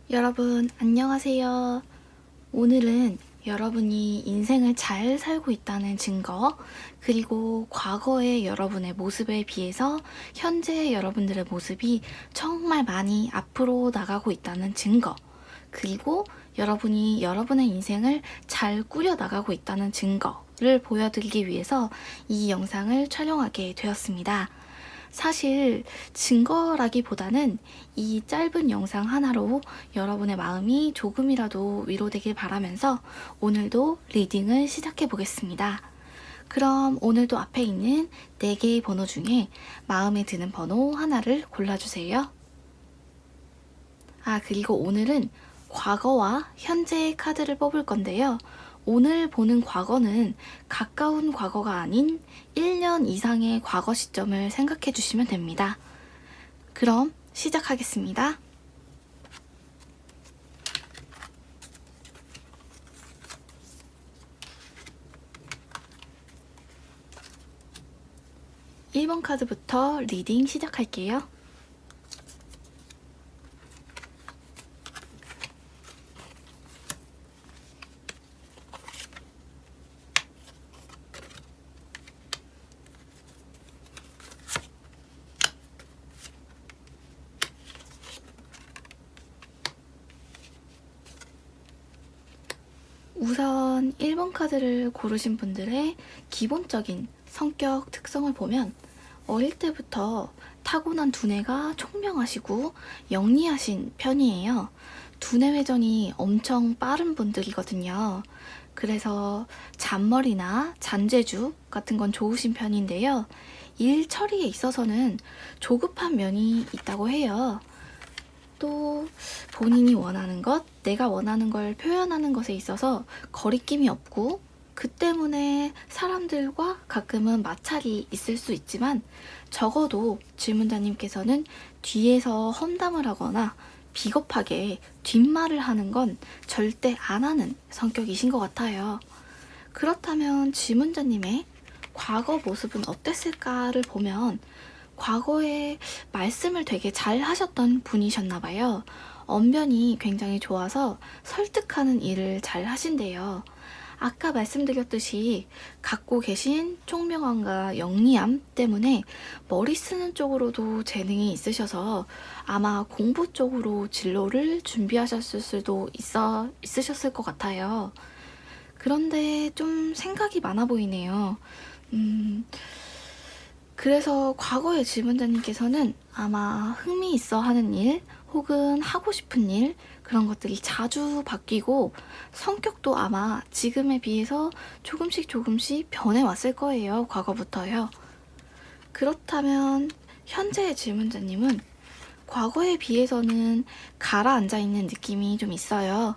여러분, 안녕하세요. 오늘은 여러분이 인생을 잘 살고 있다는 증거, 그리고 과거의 여러분의 모습에 비해서 현재의 여러분들의 모습이 정말 많이 앞으로 나가고 있다는 증거, 그리고 여러분이 여러분의 인생을 잘 꾸려 나가고 있다는 증거를 보여드리기 위해서 이 영상을 촬영하게 되었습니다. 사실 증거라기보다는 이 짧은 영상 하나로 여러분의 마음이 조금이라도 위로되길 바라면서 오늘도 리딩을 시작해 보겠습니다. 그럼 오늘도 앞에 있는 4개의 번호 중에 마음에 드는 번호 하나를 골라주세요. 그리고 오늘은 과거와 현재의 카드를 뽑을 건데요. 오늘 보는 과거는 가까운 과거가 아닌 1년 이상의 과거 시점을 생각해 주시면 됩니다. 그럼 시작하겠습니다. (1번) 카드부터 리딩 시작할게요. 우선 1번 카드를 고르신 분들의 기본적인 성격 특성을 보면 어릴 때부터 타고난 두뇌가 총명하시고 영리하신 편이에요. 두뇌 회전이 엄청 빠른 분들이거든요. 그래서 잔머리나 잔재주 같은 건 좋으신 편인데요. 일 처리에 있어서는 조급한 면이 있다고 해요. 또 본인이 원하는 것, 내가 원하는 걸 표현하는 것에 있어서 거리낌이 없고 그 때문에 사람들과 가끔은 마찰이 있을 수 있지만 적어도 질문자님께서는 뒤에서 험담을 하거나 비겁하게 뒷말을 하는 건 절대 안 하는 성격이신 것 같아요. 그렇다면 질문자님의 과거 모습은 어땠을까를 보면 과거에 말씀을 되게 잘 하셨던 분이셨나봐요. 언변이 굉장히 좋아서 설득하는 일을 잘 하신대요. 아까 말씀드렸듯이 갖고 계신 총명함과 영리함 때문에 머리 쓰는 쪽으로도 재능이 있으셔서 아마 공부 쪽으로 진로를 준비하셨을 수도 있으셨을 것 같아요. 그런데 좀 생각이 많아 보이네요. 그래서 과거의 질문자님께서는 아마 흥미있어 하는 일 혹은 하고 싶은 일 그런 것들이 자주 바뀌고 성격도 아마 지금에 비해서 조금씩 변해왔을 거예요. 과거부터요. 그렇다면 현재의 질문자님은 과거에 비해서는 가라앉아 있는 느낌이 좀 있어요.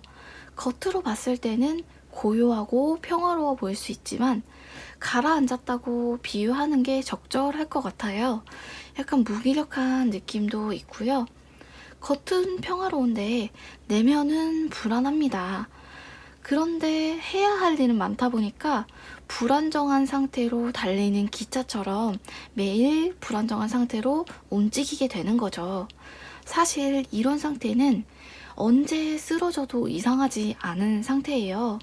겉으로 봤을 때는 고요하고 평화로워 보일 수 있지만 가라앉았다고 비유하는 게 적절할 것 같아요. 약간 무기력한 느낌도 있고요. 겉은 평화로운데 내면은 불안합니다. 그런데 해야 할 일은 많다 보니까 불안정한 상태로 달리는 기차처럼 매일 불안정한 상태로 움직이게 되는 거죠. 사실 이런 상태는 언제 쓰러져도 이상하지 않은 상태예요.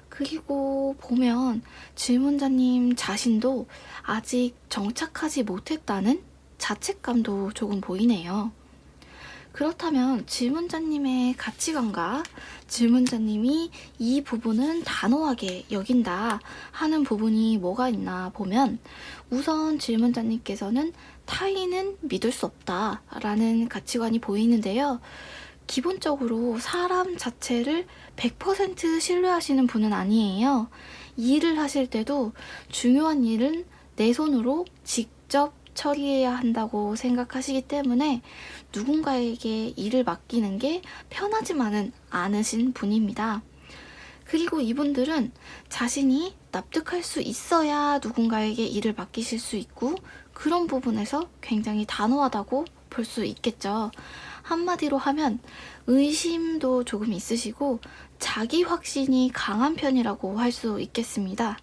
그리고 보면 질문자님 자신도 아직 정착하지 못했다는 자책감도 조금 보이네요. 그렇다면 질문자님의 가치관과 질문자님이 이 부분은 단호하게 여긴다 하는 부분이 뭐가 있나 보면 우선 질문자님께서는 타인은 믿을 수 없다 라는 가치관이 보이는데요. 기본적으로 사람 자체를 100% 신뢰하시는 분은 아니에요. 일을 하실 때도 중요한 일은 내 손으로 직접 처리해야 한다고 생각하시기 때문에 누군가에게 일을 맡기는 게 편하지만은 않으신 분입니다. 그리고 이분들은 자신이 납득할 수 있어야 누군가에게 일을 맡기실 수 있고 그런 부분에서 굉장히 단호하다고 볼 수 있겠죠. 한마디로 하면 의심도 조금 있으시고 자기 확신이 강한 편이라고 할 수 있겠습니다.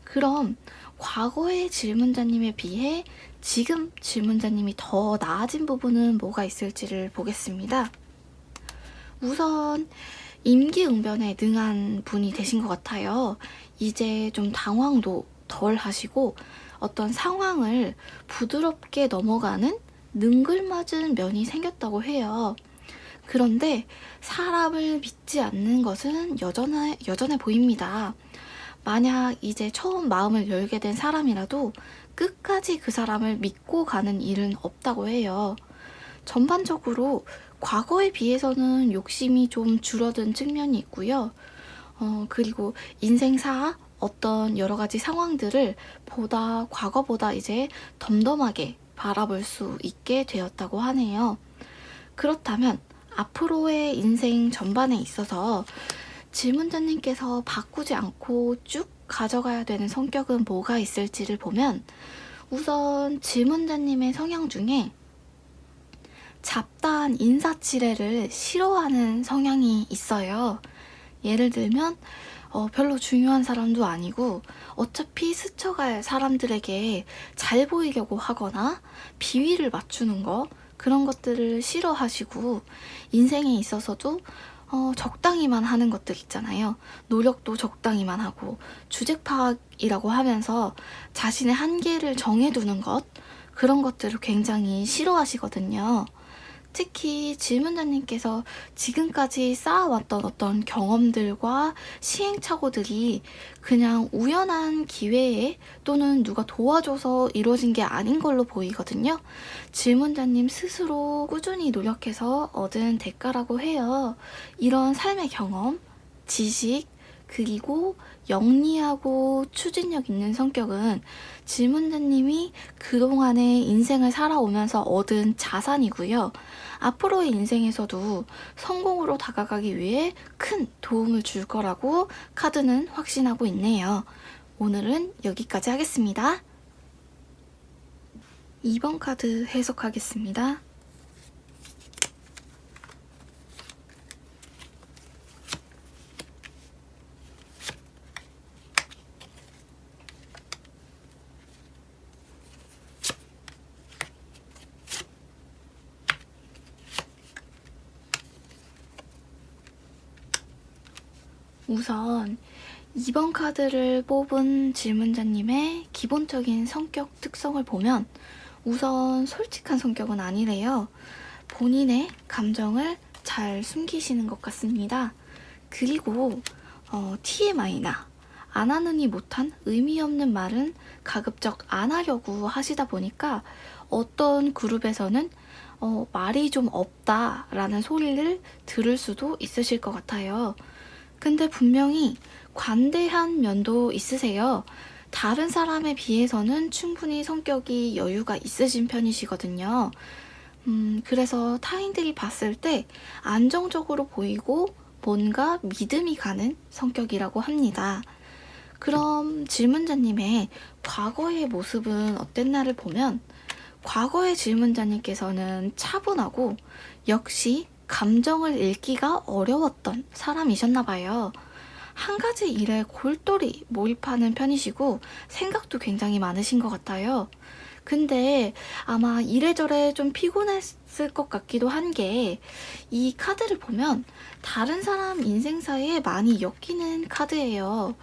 그럼 과거의 질문자님에 비해 지금 질문자님이 더 나아진 부분은 뭐가 있을지를 보겠습니다. 우선 임기응변에 능한 분이 되신 것 같아요. 이제 좀 당황도 덜 하시고 어떤 상황을 부드럽게 넘어가는 능글맞은 면이 생겼다고 해요. 그런데 사람을 믿지 않는 것은 여전해 보입니다. 만약 이제 처음 마음을 열게 된 사람이라도 끝까지 그 사람을 믿고 가는 일은 없다고 해요. 전반적으로 과거에 비해서는 욕심이 좀 줄어든 측면이 있고요. 그리고 인생사 어떤 여러 가지 상황들을 과거보다 이제 덤덤하게 바라볼 수 있게 되었다고 하네요. 그렇다면 앞으로의 인생 전반에 있어서 질문자님께서 바꾸지 않고 쭉 가져가야 되는 성격은 뭐가 있을지를 보면 우선 질문자님의 성향 중에 잡다한 인사치레를 싫어하는 성향이 있어요. 예를 들면 별로 중요한 사람도 아니고 어차피 스쳐갈 사람들에게 잘 보이려고 하거나 비위를 맞추는 거, 그런 것들을 싫어하시고 인생에 있어서도 적당히만 하는 것들 있잖아요. 노력도 적당히만 하고 주제 파악이라고 하면서 자신의 한계를 정해두는 것, 그런 것들을 굉장히 싫어하시거든요. 특히 질문자님께서 지금까지 쌓아왔던 어떤 경험들과 시행착오들이 그냥 우연한 기회에 또는 누가 도와줘서 이루어진 게 아닌 걸로 보이거든요. 질문자님 스스로 꾸준히 노력해서 얻은 대가라고 해요. 이런 삶의 경험, 지식, 그리고 영리하고 추진력 있는 성격은 질문자님이 그동안의 인생을 살아오면서 얻은 자산이고요. 앞으로의 인생에서도 성공으로 다가가기 위해 큰 도움을 줄 거라고 카드는 확신하고 있네요. 오늘은 여기까지 하겠습니다. 2번 카드 해석하겠습니다. 우선 2번 카드를 뽑은 질문자님의 기본적인 성격 특성을 보면 우선 솔직한 성격은 아니래요. 본인의 감정을 잘 숨기시는 것 같습니다. 그리고 TMI나 안 하느니 못한 의미 없는 말은 가급적 안 하려고 하시다 보니까 어떤 그룹에서는 말이 좀 없다라는 소리를 들을 수도 있으실 것 같아요. 근데 분명히 관대한 면도 있으세요. 다른 사람에 비해서는 충분히 성격이 여유가 있으신 편이시거든요. 그래서 타인들이 봤을 때 안정적으로 보이고 뭔가 믿음이 가는 성격이라고 합니다. 그럼 질문자님의 과거의 모습은 어땠나를 보면 과거의 질문자님께서는 차분하고 역시 감정을 읽기가 어려웠던 사람이셨나 봐요. 한 가지 일에 골똘히 몰입하는 편이시고 생각도 굉장히 많으신 것 같아요. 근데 아마 이래저래 좀 피곤했을 것 같기도 한 게 이 카드를 보면 다른 사람 인생사에 많이 엮이는 카드예요.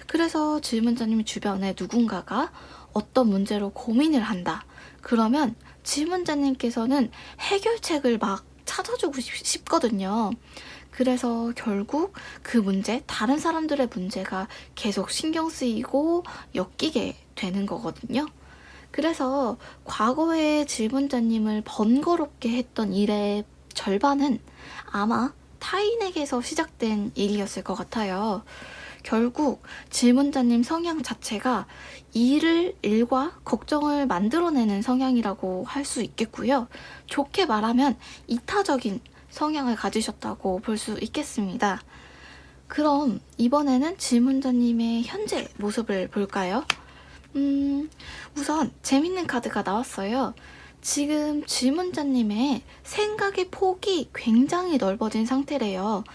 그래서 질문자님 주변에 누군가가 어떤 문제로 고민을 한다. 그러면 질문자님께서는 해결책을 막 찾아주고 싶거든요. 그래서 결국 그 문제, 다른 사람들의 문제가 계속 신경 쓰이고 엮이게 되는 거거든요. 그래서 과거에 질문자님을 번거롭게 했던 일의 절반은 아마 타인에게서 시작된 일이었을 것 같아요. 결국 질문자님 성향 자체가 일과 걱정을 만들어내는 성향이라고 할 수 있겠고요. 좋게 말하면 이타적인 성향을 가지셨다고 볼 수 있겠습니다. 그럼 이번에는 질문자님의 현재 모습을 볼까요? 우선 재밌는 카드가 나왔어요. 지금 질문자님의 생각의 폭이 굉장히 넓어진 상태래요.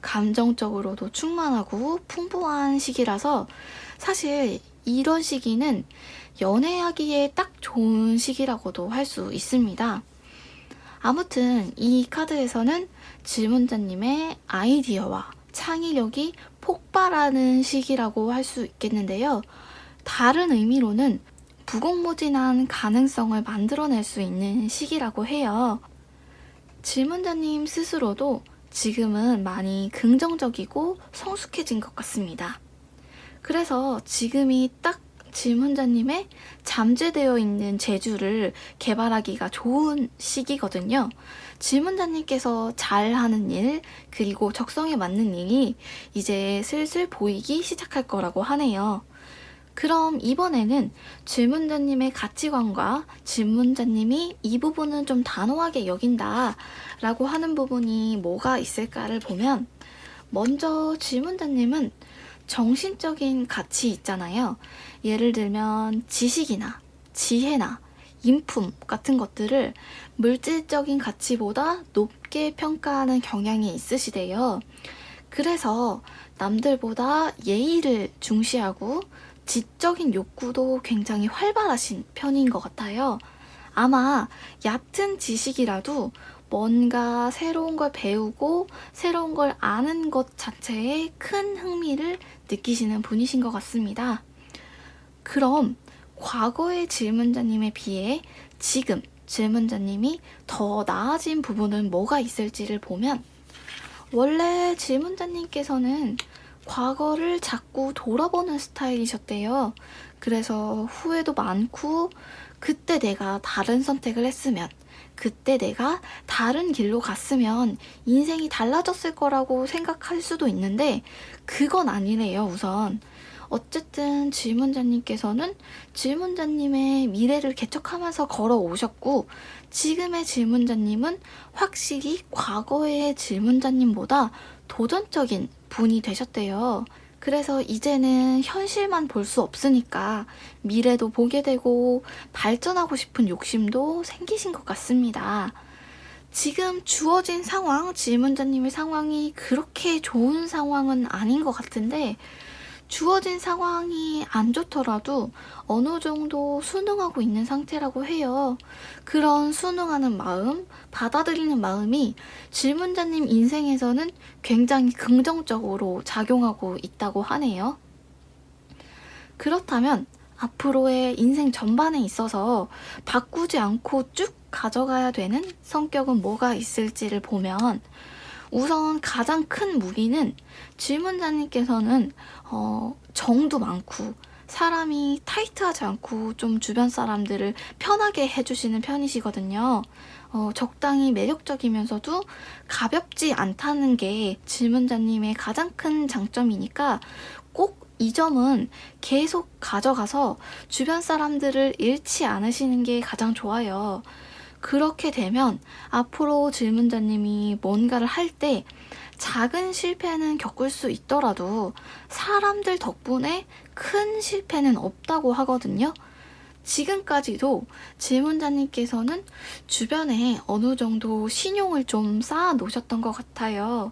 감정적으로도 충만하고 풍부한 시기라서 사실 이런 시기는 연애하기에 딱 좋은 시기라고도 할 수 있습니다. 아무튼 이 카드에서는 질문자님의 아이디어와 창의력이 폭발하는 시기라고 할 수 있겠는데요. 다른 의미로는 무궁무진한 가능성을 만들어낼 수 있는 시기라고 해요. 질문자님 스스로도 지금은 많이 긍정적이고 성숙해진 것 같습니다. 그래서 지금이 딱 질문자님의 잠재되어 있는 재주를 개발하기가 좋은 시기거든요. 질문자님께서 잘하는 일, 그리고 적성에 맞는 일이 이제 슬슬 보이기 시작할 거라고 하네요. 그럼 이번에는 질문자님의 가치관과 질문자님이 이 부분은 좀 단호하게 여긴다 라고 하는 부분이 뭐가 있을까를 보면, 먼저 질문자님은 정신적인 가치 있잖아요. 예를 들면 지식이나 지혜나 인품 같은 것들을 물질적인 가치보다 높게 평가하는 경향이 있으시대요. 그래서 남들보다 예의를 중시하고 지적인 욕구도 굉장히 활발하신 편인 것 같아요. 아마 얕은 지식이라도 뭔가 새로운 걸 배우고 새로운 걸 아는 것 자체에 큰 흥미를 느끼시는 분이신 것 같습니다. 그럼 과거의 질문자님에 비해 지금 질문자님이 더 나아진 부분은 뭐가 있을지를 보면, 원래 질문자님께서는 과거를 자꾸 돌아보는 스타일이셨대요. 그래서 후회도 많고, 그때 내가 다른 선택을 했으면, 그때 내가 다른 길로 갔으면 인생이 달라졌을 거라고 생각할 수도 있는데, 그건 아니래요, 우선. 어쨌든 질문자님께서는 질문자님의 미래를 개척하면서 걸어오셨고, 지금의 질문자님은 확실히 과거의 질문자님보다 도전적인 분이 되셨대요. 그래서 이제는 현실만 볼 수 없으니까 미래도 보게 되고 발전하고 싶은 욕심도 생기신 것 같습니다. 지금 주어진 상황, 질문자님의 상황이 그렇게 좋은 상황은 아닌 것 같은데, 주어진 상황이 안 좋더라도 어느 정도 순응하고 있는 상태라고 해요. 그런 순응하는 마음, 받아들이는 마음이 질문자님 인생에서는 굉장히 긍정적으로 작용하고 있다고 하네요. 그렇다면 앞으로의 인생 전반에 있어서 바꾸지 않고 쭉 가져가야 되는 성격은 뭐가 있을지를 보면, 우선 가장 큰 무기는 질문자님께서는 정도 많고 사람이 타이트하지 않고 좀 주변 사람들을 편하게 해주시는 편이시거든요. 적당히 매력적이면서도 가볍지 않다는 게 질문자님의 가장 큰 장점이니까 꼭 이 점은 계속 가져가서 주변 사람들을 잃지 않으시는 게 가장 좋아요. 그렇게 되면 앞으로 질문자님이 뭔가를 할 때 작은 실패는 겪을 수 있더라도 사람들 덕분에 큰 실패는 없다고 하거든요. 지금까지도 질문자님께서는 주변에 어느 정도 신용을 좀 쌓아 놓으셨던 것 같아요.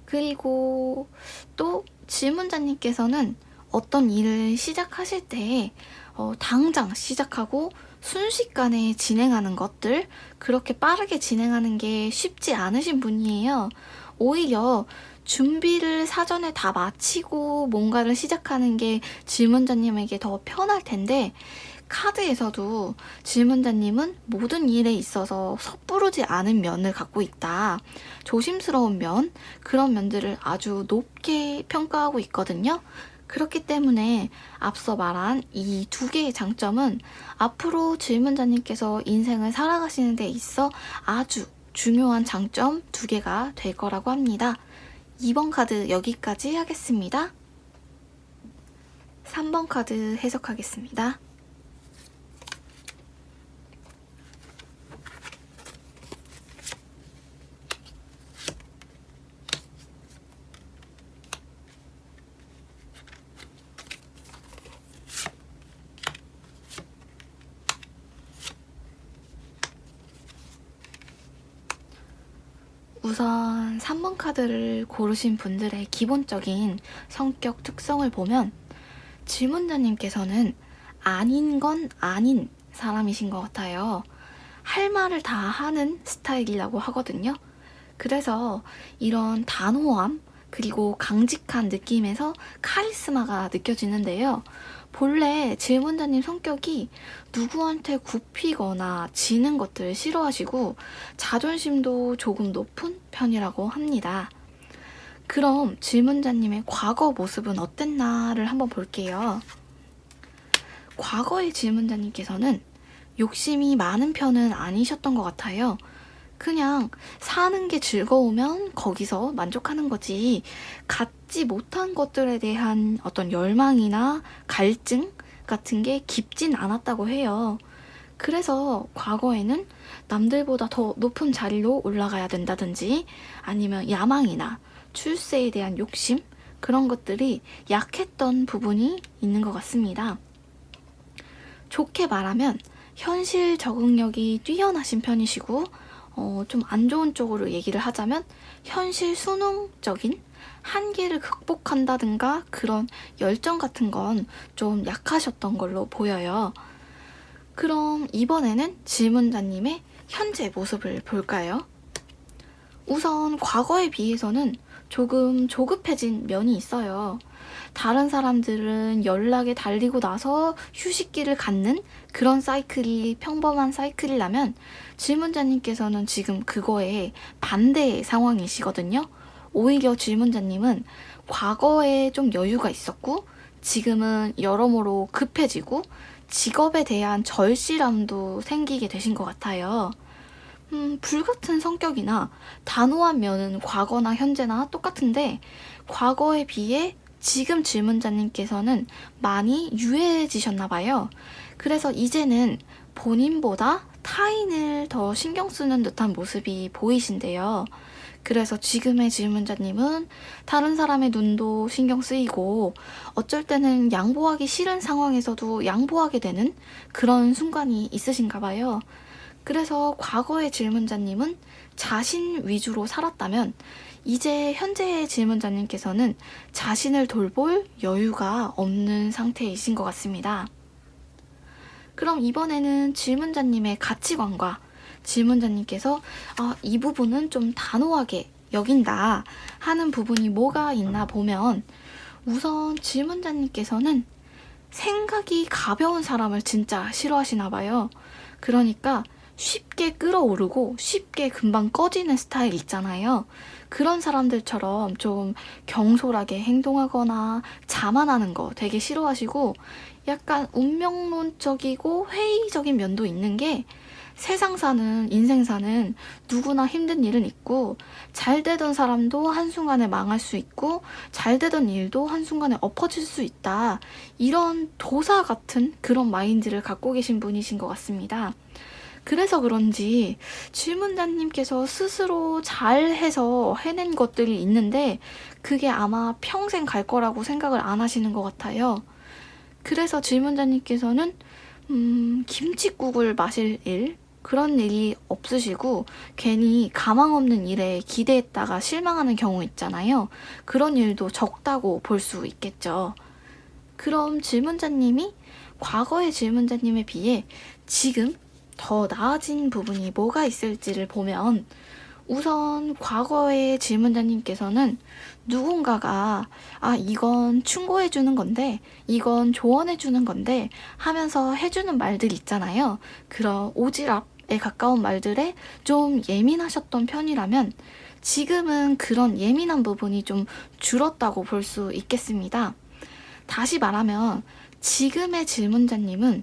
그리고 또 질문자님께서는 어떤 일을 시작하실 때 당장 시작하고 순식간에 진행하는 것들, 그렇게 빠르게 진행하는 게 쉽지 않으신 분이에요. 오히려 준비를 사전에 다 마치고 뭔가를 시작하는 게 질문자님에게 더 편할 텐데, 카드에서도 질문자님은 모든 일에 있어서 섣부르지 않은 면을 갖고 있다. 조심스러운 면, 그런 면들을 아주 높게 평가하고 있거든요. 그렇기 때문에 앞서 말한 이 두 개의 장점은 앞으로 질문자님께서 인생을 살아가시는 데 있어 아주 중요한 장점 두 개가 될 거라고 합니다. 2번 카드 여기까지 하겠습니다. 3번 카드 해석하겠습니다. 우선 3번 카드를 고르신 분들의 기본적인 성격 특성을 보면, 질문자님께서는 아닌 건 아닌 사람이신 것 같아요. 할 말을 다 하는 스타일이라고 하거든요. 그래서 이런 단호함 그리고 강직한 느낌에서 카리스마가 느껴지는데요. 본래 질문자님 성격이 누구한테 굽히거나 지는 것들을 싫어하시고 자존심도 조금 높은 편이라고 합니다. 그럼 질문자님의 과거 모습은 어땠나를 한번 볼게요. 과거의 질문자님께서는 욕심이 많은 편은 아니셨던 것 같아요. 그냥 사는 게 즐거우면 거기서 만족하는 거지, 갖지 못한 것들에 대한 어떤 열망이나 갈증 같은 게 깊진 않았다고 해요. 그래서 과거에는 남들보다 더 높은 자리로 올라가야 된다든지 아니면 야망이나 출세에 대한 욕심, 그런 것들이 약했던 부분이 있는 것 같습니다. 좋게 말하면 현실 적응력이 뛰어나신 편이시고, 좀 안 좋은 쪽으로 얘기를 하자면 현실 수능적인 한계를 극복한다든가 그런 열정 같은 건 좀 약하셨던 걸로 보여요. 그럼 이번에는 질문자님의 현재 모습을 볼까요? 우선 과거에 비해서는 조금 조급해진 면이 있어요. 다른 사람들은 연락에 달리고 나서 휴식기를 갖는 그런 사이클이 평범한 사이클이라면 질문자님께서는 지금 그거에 반대의 상황이시거든요. 오히려 질문자님은 과거에 좀 여유가 있었고 지금은 여러모로 급해지고 직업에 대한 절실함도 생기게 되신 것 같아요. 불같은 성격이나 단호한 면은 과거나 현재나 똑같은데 과거에 비해 지금 질문자님께서는 많이 유해해지셨나 봐요. 그래서 이제는 본인보다 타인을 더 신경 쓰는 듯한 모습이 보이신데요. 그래서 지금의 질문자님은 다른 사람의 눈도 신경 쓰이고 어쩔 때는 양보하기 싫은 상황에서도 양보하게 되는 그런 순간이 있으신가 봐요. 그래서 과거의 질문자님은 자신 위주로 살았다면 이제 현재의 질문자님께서는 자신을 돌볼 여유가 없는 상태이신 것 같습니다. 그럼 이번에는 질문자님의 가치관과 질문자님께서 이 부분은 좀 단호하게 여긴다 하는 부분이 뭐가 있나 보면, 우선 질문자님께서는 생각이 가벼운 사람을 진짜 싫어하시나 봐요. 그러니까 쉽게 끓어오르고 쉽게 금방 꺼지는 스타일 있잖아요. 그런 사람들처럼 좀 경솔하게 행동하거나 자만하는 거 되게 싫어하시고, 약간 운명론적이고 회의적인 면도 있는 게, 세상 사는, 인생 사는 누구나 힘든 일은 있고 잘 되던 사람도 한순간에 망할 수 있고 잘 되던 일도 한순간에 엎어질 수 있다, 이런 도사 같은 그런 마인드를 갖고 계신 분이신 것 같습니다. 그래서 그런지 질문자님께서 스스로 잘해서 해낸 것들이 있는데 그게 아마 평생 갈 거라고 생각을 안 하시는 것 같아요. 그래서 질문자님께서는 김칫국을 마실 일, 그런 일이 없으시고 괜히 가망 없는 일에 기대했다가 실망하는 경우 있잖아요. 그런 일도 적다고 볼 수 있겠죠. 그럼 질문자님이 과거의 질문자님에 비해 지금 더 나아진 부분이 뭐가 있을지를 보면, 우선 과거의 질문자님께서는 누군가가 이건 충고해주는 건데 이건 조언해주는 건데 하면서 해주는 말들 있잖아요. 그런 오지랖에 가까운 말들에 좀 예민하셨던 편이라면 지금은 그런 예민한 부분이 좀 줄었다고 볼 수 있겠습니다. 다시 말하면 지금의 질문자님은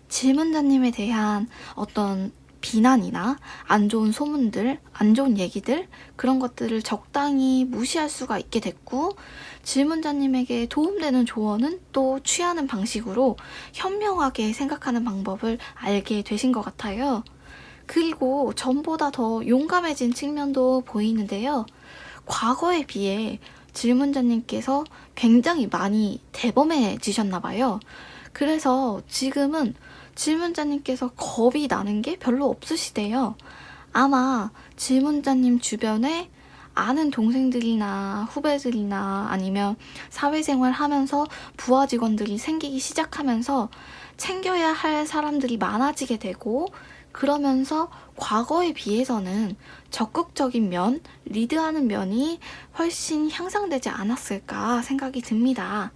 질문자님에 대한 어떤 비난이나 안 좋은 소문들, 안 좋은 얘기들, 그런 것들을 적당히 무시할 수가 있게 됐고, 질문자님에게 도움되는 조언은 또 취하는 방식으로 현명하게 생각하는 방법을 알게 되신 것 같아요. 그리고 전보다 더 용감해진 측면도 보이는데요. 과거에 비해 질문자님께서 굉장히 많이 대범해지셨나 봐요. 그래서 지금은 질문자님께서 겁이 나는 게 별로 없으시대요. 아마 질문자님 주변에 아는 동생들이나 후배들이나 아니면 사회생활 하면서 부하 직원들이 생기기 시작하면서 챙겨야 할 사람들이 많아지게 되고, 그러면서 과거에 비해서는 적극적인 면, 리드하는 면이 훨씬 향상되지 않았을까 생각이 듭니다.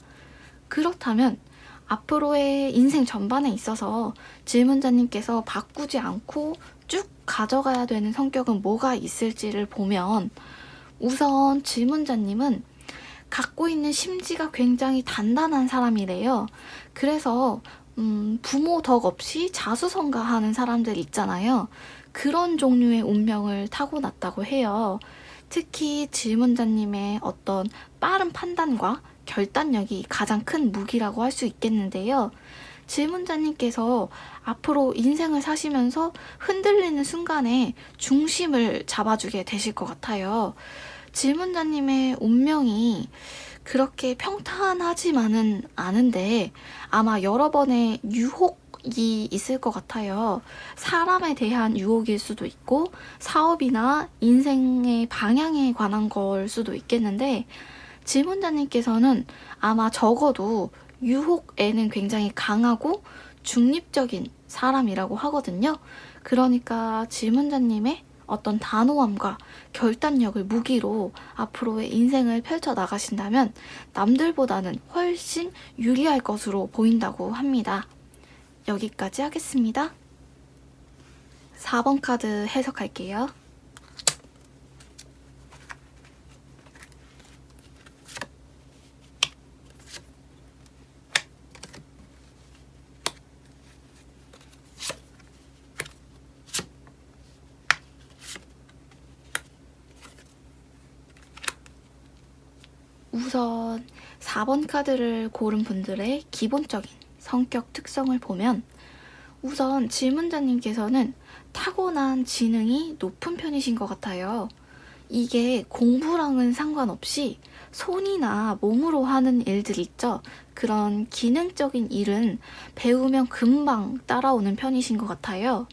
그렇다면 앞으로의 인생 전반에 있어서 질문자님께서 바꾸지 않고 쭉 가져가야 되는 성격은 뭐가 있을지를 보면, 우선 질문자님은 갖고 있는 심지가 굉장히 단단한 사람이래요. 그래서 부모 덕 없이 자수성가하는 사람들 있잖아요. 그런 종류의 운명을 타고났다고 해요. 특히 질문자님의 어떤 빠른 판단과 결단력이 가장 큰 무기라고 할 수 있겠는데요. 질문자님께서 앞으로 인생을 사시면서 흔들리는 순간에 중심을 잡아주게 되실 것 같아요. 질문자님의 운명이 그렇게 평탄하지만은 않은데 아마 여러 번의 유혹이 있을 것 같아요. 사람에 대한 유혹일 수도 있고 사업이나 인생의 방향에 관한 걸 수도 있겠는데, 질문자님께서는 아마 적어도 유혹에는 굉장히 강하고 중립적인 사람이라고 하거든요. 그러니까 질문자님의 어떤 단호함과 결단력을 무기로 앞으로의 인생을 펼쳐 나가신다면 남들보다는 훨씬 유리할 것으로 보인다고 합니다. 여기까지 하겠습니다. 4번 카드 해석할게요. 우선 4번 카드를 고른 분들의 기본적인 성격 특성을 보면, 우선 질문자님께서는 타고난 지능이 높은 편이신 것 같아요. 이게 공부랑은 상관없이 손이나 몸으로 하는 일들 있죠. 그런 기능적인 일은 배우면 금방 따라오는 편이신 것 같아요.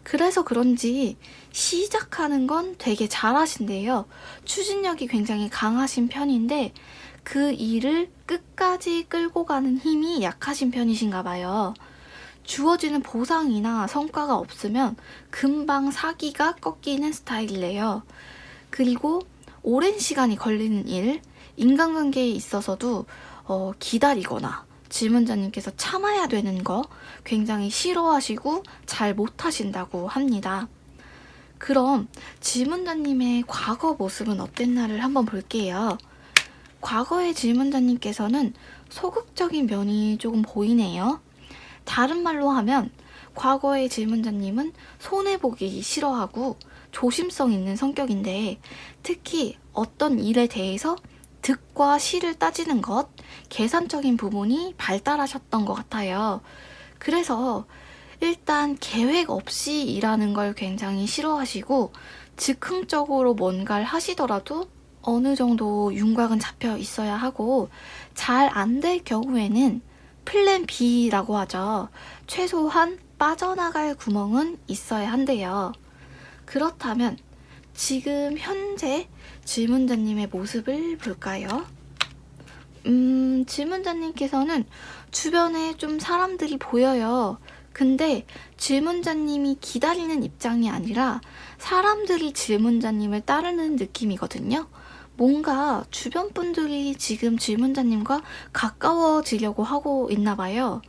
그래서 그런지 시작하는 건 되게 잘하신대요. 추진력이 굉장히 강하신 편인데 그 일을 끝까지 끌고 가는 힘이 약하신 편이신가 봐요. 주어지는 보상이나 성과가 없으면 금방 사기가 꺾이는 스타일이래요. 그리고 오랜 시간이 걸리는 일, 인간관계에 있어서도 기다리거나 질문자님께서 참아야 되는 거 굉장히 싫어하시고 잘 못하신다고 합니다. 그럼 질문자님의 과거 모습은 어땠나를 한번 볼게요. 과거의 질문자님께서는 소극적인 면이 조금 보이네요. 다른 말로 하면 과거의 질문자님은 손해보기 싫어하고 조심성 있는 성격인데, 특히 어떤 일에 대해서 득과 실을 따지는 것, 계산적인 부분이 발달하셨던 것 같아요. 그래서 일단 계획 없이 일하는 걸 굉장히 싫어하시고, 즉흥적으로 뭔가를 하시더라도 어느 정도 윤곽은 잡혀 있어야 하고, 잘 안 될 경우에는 플랜 B라고 하죠. 최소한 빠져나갈 구멍은 있어야 한대요. 그렇다면 지금 현재 질문자님의 모습을 볼까요? 질문자님께서는 주변에 좀 사람들이 보여요. 근데 질문자님이 기다리는 입장이 아니라 사람들이 질문자님을 따르는 느낌이거든요. 뭔가 주변 분들이 지금 질문자님과 가까워지려고 하고 있나 봐요.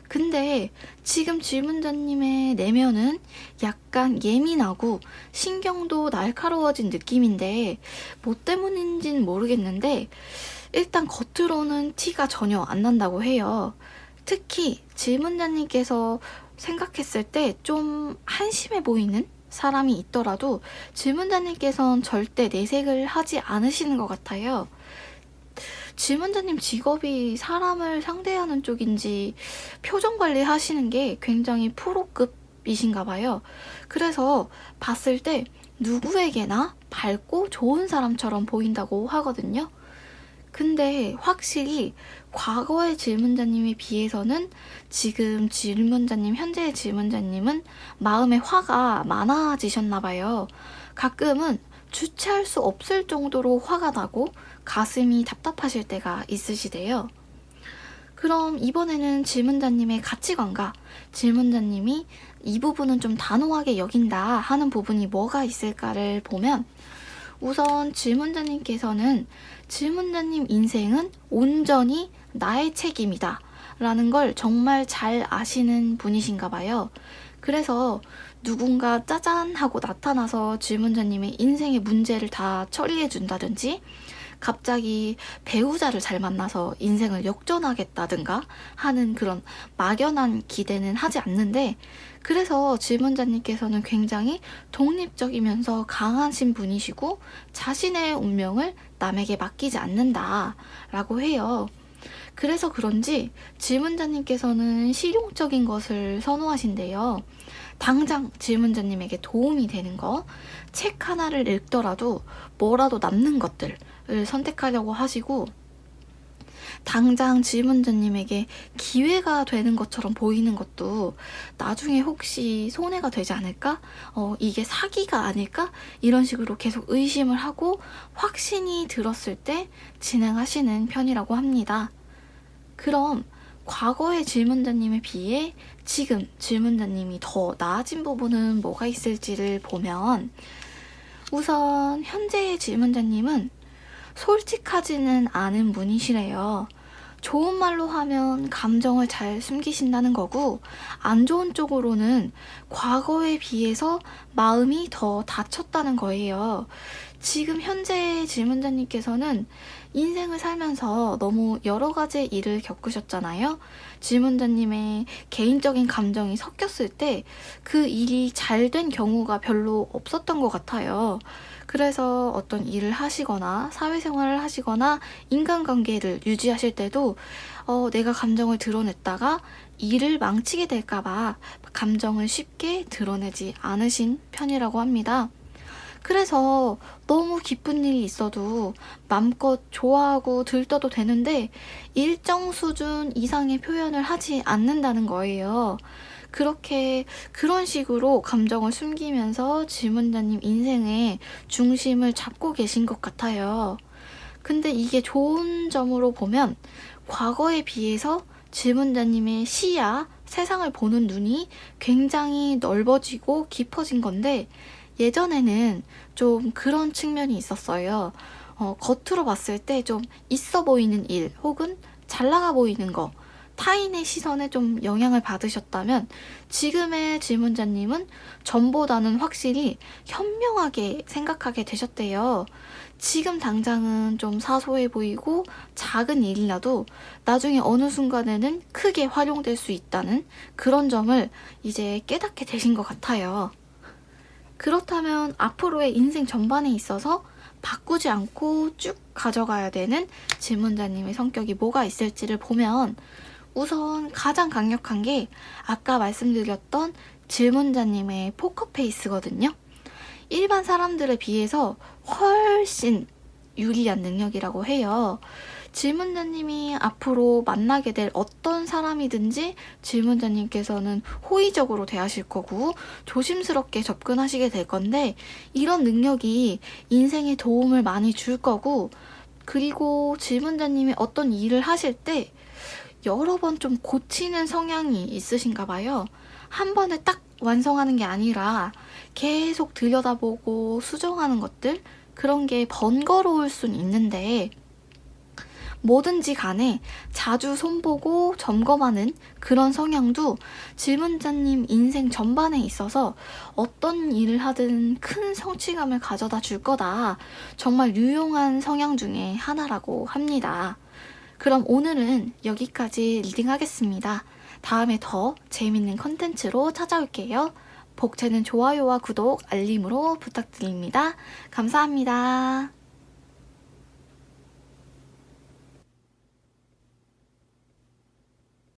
근데 지금 질문자님의 내면은 약간 예민하고 신경도 날카로워진 느낌인데, 뭐 때문인지는 모르겠는데 일단 겉으로는 티가 전혀 안 난다고 해요. 특히 질문자님께서 생각했을 때 좀 한심해 보이는 사람이 있더라도 질문자님께서는 절대 내색을 하지 않으시는 것 같아요. 질문자님 직업이 사람을 상대하는 쪽인지 표정 관리 하시는 게 굉장히 프로급이신가 봐요. 그래서 봤을 때 누구에게나 밝고 좋은 사람처럼 보인다고 하거든요. 근데 확실히 과거의 질문자님에 비해서는 지금 질문자님, 현재의 질문자님은 마음에 화가 많아지셨나 봐요. 가끔은 주체할 수 없을 정도로 화가 나고 가슴이 답답하실 때가 있으시대요. 그럼 이번에는 질문자님의 가치관과 질문자님이 이 부분은 좀 단호하게 여긴다 하는 부분이 뭐가 있을까를 보면, 우선 질문자님께서는 질문자님 인생은 온전히 나의 책임이다 라는 걸 정말 잘 아시는 분이신가 봐요. 그래서 누군가 짜잔 하고 나타나서 질문자님의 인생의 문제를 다 처리해 준다든지, 갑자기 배우자를 잘 만나서 인생을 역전하겠다든가 하는 그런 막연한 기대는 하지 않는데, 그래서 질문자님께서는 굉장히 독립적이면서 강하신 분이시고 자신의 운명을 남에게 맡기지 않는다라고 해요. 그래서 그런지 질문자님께서는 실용적인 것을 선호하신대요. 당장 질문자님에게 도움이 되는 거, 책 하나를 읽더라도 뭐라도 남는 것들을 선택하려고 하시고, 당장 질문자님에게 기회가 되는 것처럼 보이는 것도 나중에 혹시 손해가 되지 않을까? 이게 사기가 아닐까? 이런 식으로 계속 의심을 하고 확신이 들었을 때 진행하시는 편이라고 합니다. 그럼 과거의 질문자님에 비해 지금 질문자님이 더 나아진 부분은 뭐가 있을지를 보면, 우선 현재의 질문자님은 솔직하지는 않은 분이시래요. 좋은 말로 하면 감정을 잘 숨기신다는 거고, 안 좋은 쪽으로는 과거에 비해서 마음이 더 다쳤다는 거예요. 지금 현재 질문자님께서는 인생을 살면서 너무 여러 가지 일을 겪으셨잖아요. 질문자님의 개인적인 감정이 섞였을 때 그 일이 잘 된 경우가 별로 없었던 것 같아요. 그래서 어떤 일을 하시거나 사회생활을 하시거나 인간관계를 유지하실 때도 내가 감정을 드러냈다가 일을 망치게 될까봐 감정을 쉽게 드러내지 않으신 편이라고 합니다. 그래서 너무 기쁜 일이 있어도 맘껏 좋아하고 들떠도 되는데 일정 수준 이상의 표현을 하지 않는다는 거예요. 그런 식으로 감정을 숨기면서 질문자님 인생의 중심을 잡고 계신 것 같아요. 근데 이게 좋은 점으로 보면 과거에 비해서 질문자님의 시야, 세상을 보는 눈이 굉장히 넓어지고 깊어진 건데, 예전에는 좀 그런 측면이 있었어요. 겉으로 봤을 때 좀 있어 보이는 일 혹은 잘 나가 보이는 거, 타인의 시선에 좀 영향을 받으셨다면 지금의 질문자님은 전보다는 확실히 현명하게 생각하게 되셨대요. 지금 당장은 좀 사소해 보이고 작은 일이라도 나중에 어느 순간에는 크게 활용될 수 있다는 그런 점을 이제 깨닫게 되신 것 같아요. 그렇다면 앞으로의 인생 전반에 있어서 바꾸지 않고 쭉 가져가야 되는 질문자님의 성격이 뭐가 있을지를 보면, 우선 가장 강력한 게 아까 말씀드렸던 질문자님의 포커페이스거든요. 일반 사람들에 비해서 훨씬 유리한 능력이라고 해요. 질문자님이 앞으로 만나게 될 어떤 사람이든지 질문자님께서는 호의적으로 대하실 거고 조심스럽게 접근하시게 될 건데, 이런 능력이 인생에 도움을 많이 줄 거고, 그리고 질문자님이 어떤 일을 하실 때 여러 번 좀 고치는 성향이 있으신가 봐요. 한 번에 딱 완성하는 게 아니라 계속 들여다보고 수정하는 것들, 그런 게 번거로울 순 있는데, 뭐든지 간에 자주 손보고 점검하는 그런 성향도 질문자님 인생 전반에 있어서 어떤 일을 하든 큰 성취감을 가져다 줄 거다. 정말 유용한 성향 중에 하나라고 합니다. 그럼 오늘은 여기까지 리딩하겠습니다. 다음에 더 재밌는 컨텐츠로 찾아올게요. 복채는 좋아요와 구독, 알림으로 부탁드립니다. 감사합니다.